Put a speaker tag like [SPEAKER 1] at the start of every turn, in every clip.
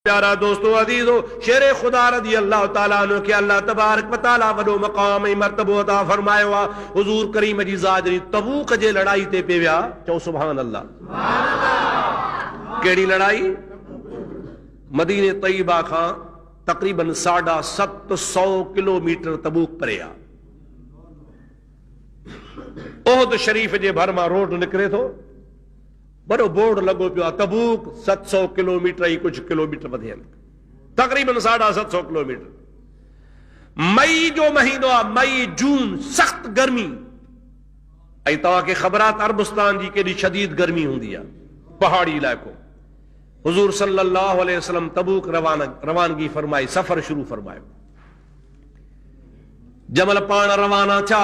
[SPEAKER 1] प्यारा दोस्तों अजीजो, शेरे खुदा रज़ी अल्लाह तआला अन्हु के अल्लाह तबारक व तआला वॾो मक़ाम ऐं मर्तबो अता फरमायो आहे। हुज़ूर करीम जी ज़ात जॾहिं तबूक जे लड़ाई ते पे विया, चओ सुभान अल्लाह। कहिड़ी लड़ाई? मदीने तय्यबा खां तक़रीबन 750 किलोमीटर तबूक परे आहे। उहद शरीफ जे भर मां रोड निकिरे थो, बड़ो बोर्ड लगो पियो आहे, तबूक 700 किलोमीटर ही कुछ किलोमीटर वधे, तकरीबन 750 किलोमीटर। मई जो महीनो आहे, मई जून, सख्त गर्मी। ऐं तव्हांखे ख़बर आहे अरबस्तान जी केॾी शदीद गर्मी हूंदी आहे, पहाड़ी इलाइक़ो। हुज़ूर सल्लल्लाहु अलैहि वसल्लम तबूक रवानगी फरमाई, सफ़र शुरू फरमायो। जमल पाण रवाना थिया,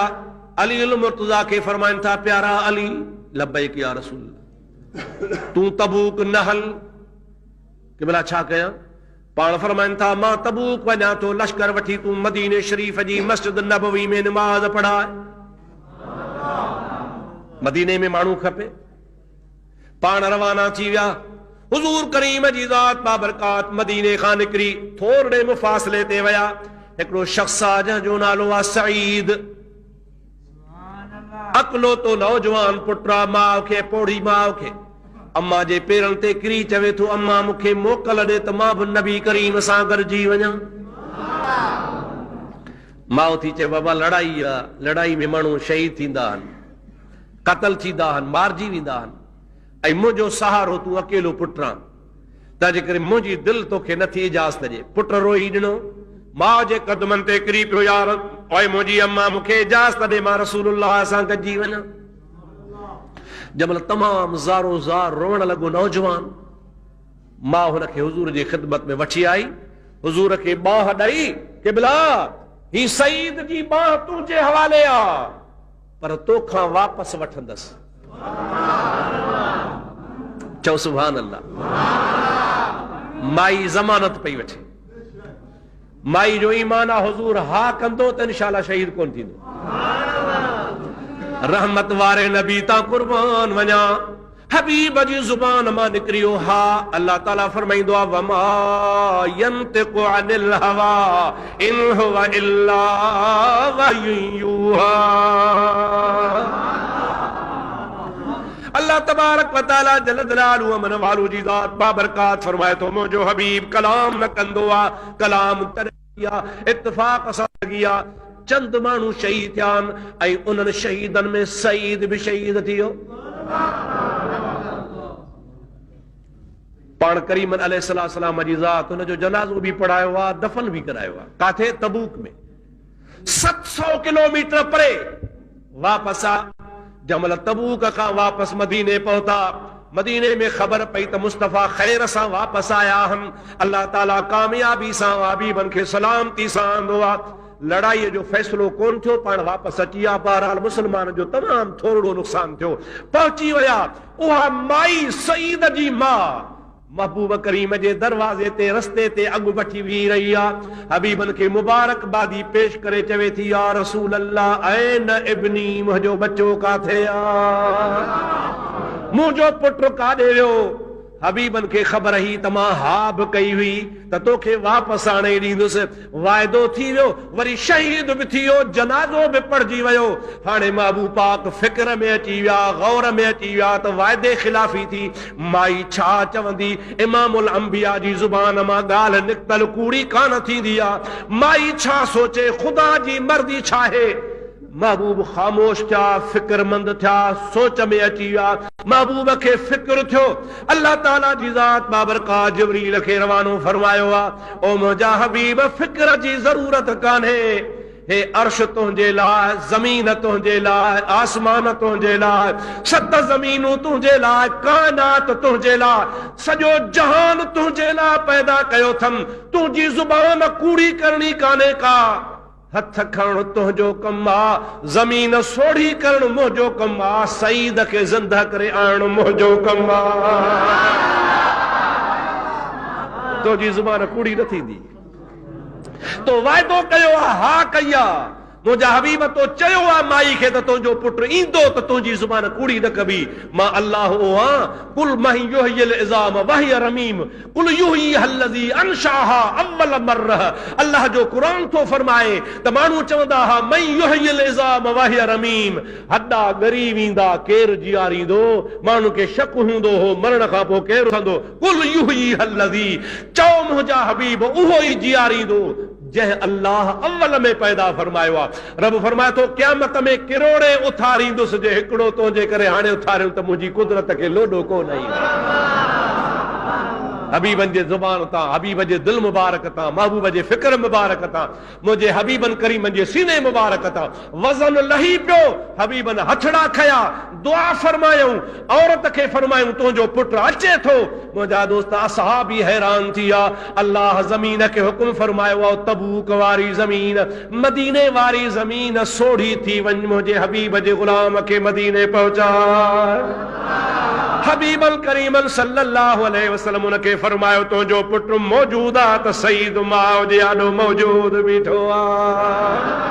[SPEAKER 1] अली अल मुर्तज़ा खे फरमाइनि था, प्यारा अली, लब्बैक या रसूल, तू तबूक न हल। कि भला छा कयां? पाण फरमाइनि था, मां तबूक वञा थो, लश्कर वठी तू मदीने शरीफ जी मस्जिद नबवी में निमाज़ पढ़ाए। मदीने में माण्हू खपे। पाण रवाना थी विया। हुज़ूर करीम जी ज़ात बाबरकात मदीने खां निकिरी थोरे मुफ़ासिले ते विया। हिकिड़ो शख़्स आहे जंहिंजो नालो आहे सईद, अकलो तो नौजवान पुट आहे। माउ खे, पोड़ी माउ खे, अम्मा जे पेरनि ते किरी चवे थो, अम्मा मूंखे मोकल ॾे त मां बि नबी करीम सां गॾिजी वञा। माउ थी चए, बाबा लड़ाई आहे, लड़ाई में माण्हू शहीद थींदा आहिनि, क़तल थींदा आहिनि, मारिजी वेंदा आहिनि, ऐं मुंहिंजो सहारो तूं अकेलो पुट आहीं, तंहिंजे करे मुंहिंजी दिलि तोखे नथी इजाज़त ॾे। पुट रोई ॾिनो, माउ जे कदमनि ते किरी पियो, यार ओए मुंहिंजी अम्मा मूंखे इजाज़त ॾे, मां रसूलुल्लाह सां गॾिजी वञा। जमल तमाम ज़ारो ज़ार रोअण लॻो नौजवान। मां हुनखे हुज़ूर जी ख़िदमत में वठी आई, हुज़ूर खे बाह ॾई, क़िबला ही सईद जी बाह तुंहिंजे हवाले आहे, पर तोखां वापसि वठंदसि। चओ सुभान अल्लाह। माई ज़मानत पई वठे। माई जो ईमान आहे, हुज़ूर हा कंदो त इंशाअल्लाह शहीद कोन थींदो। रहमत वारे नबी तां कुर्बान वञा, हबीब जी ज़ुबान मां निकिरियो हा। अल्लाह ताला फरमाईंदो आहे, वमा यंतिकु अनिल हवा इन हुवा इल्ला वह्युन यूहा। अल्लाह तबारक व तआला जल जलालहु मन वालू जी ज़ात बाबरकात फरमाए थो, मुंहिंजो हबीब कलाम न कंदो आहे, कलाम तरगिया इत्तिफाक सां लॻी आहे। चंद माण्हू शहीद थिया आहिनि, ऐं उन्हनि शहीदनि में सईद बि शहीद थी वियो। पाण करीम अलैहिस्सलाम जी ज़ात हुनजो जनाज़ो बि पढ़ायो आहे, दफ़न बि करायो आहे। काथे? तबूक में। 700 किलोमीटर परे वापस आ। जमल तबूक खां वापस मदीने पहुता। मदीने में खबर पई त मुस्तफ़ा खैर सां वापस आया आहिनि। अल्लाह ताला कामयाबी सां हबीबनि खे सलामती सां आंदो आहे। लड़ाई जो फैसलो कोन थियो, पाण वापस अची विया। बहरहाल मुसलमान जो तमाम थोरो नुक़सान थियो। पहुची विया। उहा माई सईद जी मां महबूब करीम जे दरवाज़े ते रस्ते ते अॻु वठी बीह रही आहे। हबीबन खे मुबारकबादी पेश करे चवे थी, या रसूल अल्लाह ऐन इब्नी, मुंहिंजो बच्चो काथे आहे, मुंहिंजो पुट काॾे वियो। हबीबन खे ख़बर ही त मां हा बि कई हुई त तोखे वापसि आणे ॾींदुसि। वाइदो थी वियो, वरी शहीद बि थी वियो, जनाज़ो बि पढ़जी वियो। हाणे महबूब पाक फिक्र में अची विया, गौर में अची विया त वाइदे ख़िलाफ़ी थी। माई छा चवंदी? इमामुल अंबिया जी ज़ुबान मां ॻाल्हि निकतल कूड़ी कान थींदी आहे। माई छा सोचे, ख़ुदा जी मर्ज़ी छा आहे। महबूब ख़ामोश थिया, फिक्रमंद थिया, सोच में अची विया। महबूब खे फिक्र थियो। अल्लाह ताला जी ज़ात बाबरकात जिब्रील खे रवानो फरमायो आहे, ओ मुंहिंजा हबीब, फिक्र जी ज़रूरत कान्हे। हे अर्श तुंहिंजे लाइ, ज़मीन तुंहिंजे लाइ, आसमान तुंहिंजे लाइ, 7 ज़मीनूं तुंहिंजे लाइ, काइनात तुंहिंजे लाइ, सॼो जहान तुंहिंजे लाइ पैदा कयो अथमि। तुंहिंजी ज़ुबान कूड़ी करणी कान्हे का। हथ खणणु तुंहिंजो कमु आहे, ज़मीन सोढ़ी करणु मुंहिंजो कमु आहे, सईद खे ज़िंदा करे आणणु मुंहिंजो कमु आहे। तुंहिंजी ज़ुबान कूड़ी न थींदी। तो वाइदो कयो आहे, हा कई आहे, मुंहिंजा हबीब तो चयो आहे माई खे त तुंहिंजो पुटु ईंदो त तुंहिंजी ज़ुबान कूड़ी न कबी। मां अल्लाह आहियां कुल मही युहियल इज़ाम वहिय रमीम कुल युही अल्लज़ी अंशाहा अव्वल मर्रह। अल्लाह जो क़ुरान थो फरमाए त माण्हू चवंदा हा मई युहियल इज़ाम वहिय रमीम, हॾा ॻरी वेंदा केरु जीआरींदो। माण्हू खे शक हूंदो हो मरण खां पोइ केरु उथंदो। कुल युही अल्लज़ी, चओ मुंहिंजा हबीब उहो ई जीआरींदो जंहिं अल्लाह अव्वल में पैदा फरमायो आहे। रब फरमाए थो क़यामत में किरोड़े उथारींदुसि जे हिकिड़ो तुंहिंजे करे हाणे उथारियो त मुंहिंजी कुदरत खे लोॾो कोन ईंदो। हबीबन जे ज़ुबान तां, हबीब जे दिल मुबारक तां, महबूब जे फिक्र मुबारक तां, मुंहिंजे हबीबन करीमन जे सीने मुबारक तां वज़न लही पियो। हबीबन हथड़ा खया, दुआ फरमायूं, औरत खे फरमायूं तुंहिंजो पुटु अचे थो। मुंहिंजा दोस्त असहाब ई हैरान थी विया। अल्लाह ज़मीन खे हुकुम फरमायो आहे तबूक वारी ज़मीन, मदीने वारी ज़मीन सोढ़ी थी वञ, मुंहिंजे हबीब जे गुलाम खे मदीने पहुचा। हबीबन करीमन सल्लल्लाहु अलैहि वसल्लम उनखे फरमायो तुंहिंजो पुटु मौजूद आहे त सईद माउ जे आॾो मौजूद बीठो आहे।